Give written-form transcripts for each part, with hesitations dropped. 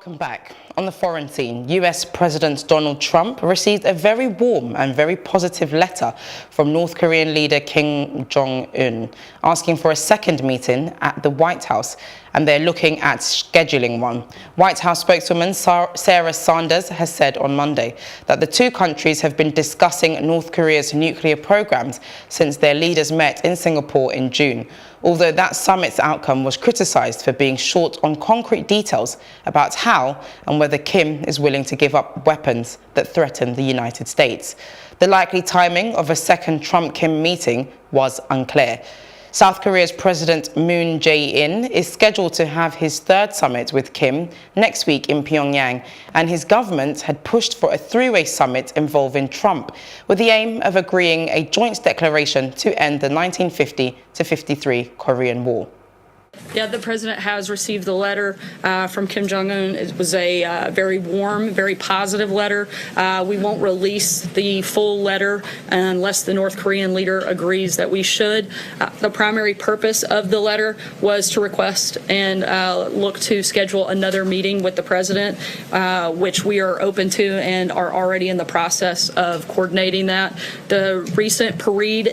Welcome back. On the foreign scene, US President Donald Trump received a very warm and very positive letter from North Korean leader Kim Jong-Un, asking for a second meeting at the White House, and they're looking at scheduling one. White House spokeswoman Sarah Sanders has said on Monday that the two countries have been discussing North Korea's nuclear programs since their leaders met in Singapore in June, although that summit's outcome was criticized for being short on concrete details about how and whether Kim is willing to give up weapons that threaten the United States. The likely timing of a second Trump-Kim meeting was unclear. South Korea's President Moon Jae-in is scheduled to have his third summit with Kim next week in Pyongyang, and his government had pushed for a three-way summit involving Trump, with the aim of agreeing a joint declaration to end the 1950-53 Korean War. Yeah, the president has received the letter from Kim Jong-Un. It was a very warm, very positive letter. We won't release the full letter unless the North Korean leader agrees that we should. The primary purpose of the letter was to request and look to schedule another meeting with the president, which we are open to and are already in the process of coordinating that. The recent parade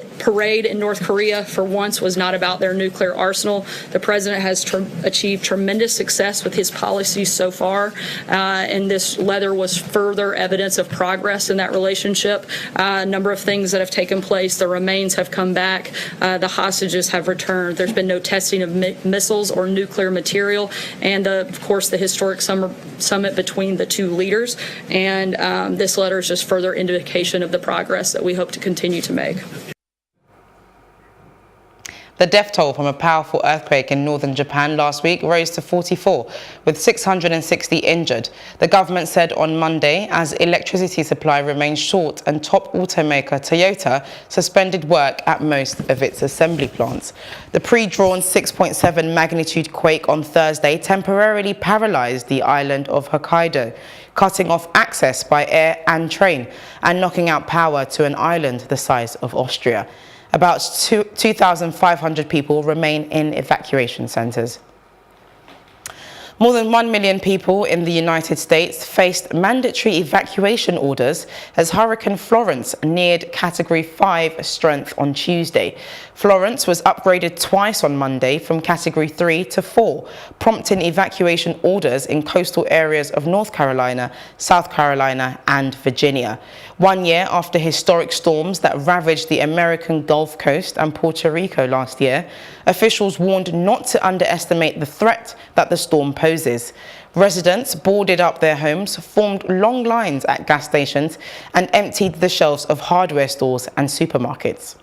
in North Korea, for once, was not about their nuclear arsenal. The president has achieved tremendous success with his policies so far, and this letter was further evidence of progress in that relationship. A number of things that have taken place. The remains have come back. The hostages have returned. There's been no testing of missiles or nuclear material, and of course the historic summit between the two leaders. And this letter is just further indication of the progress that we hope to continue to make. The death toll from a powerful earthquake in northern Japan last week rose to 44, with 660 injured. The government said on Monday, as electricity supply remains short and top automaker Toyota suspended work at most of its assembly plants. The pre-drawn 6.7 magnitude quake on Thursday temporarily paralyzed the island of Hokkaido, cutting off access by air and train and knocking out power to an island the size of Austria. About 2,500 people remain in evacuation centers. More than 1 million people in the United States faced mandatory evacuation orders as Hurricane Florence neared Category 5 strength on Tuesday. Florence was upgraded twice on Monday from Category 3 to 4, prompting evacuation orders in coastal areas of North Carolina, South Carolina, and Virginia. 1 year after historic storms that ravaged the American Gulf Coast and Puerto Rico last year, officials warned not to underestimate the threat that the storm poses. Residents boarded up their homes, formed long lines at gas stations, and emptied the shelves of hardware stores and supermarkets.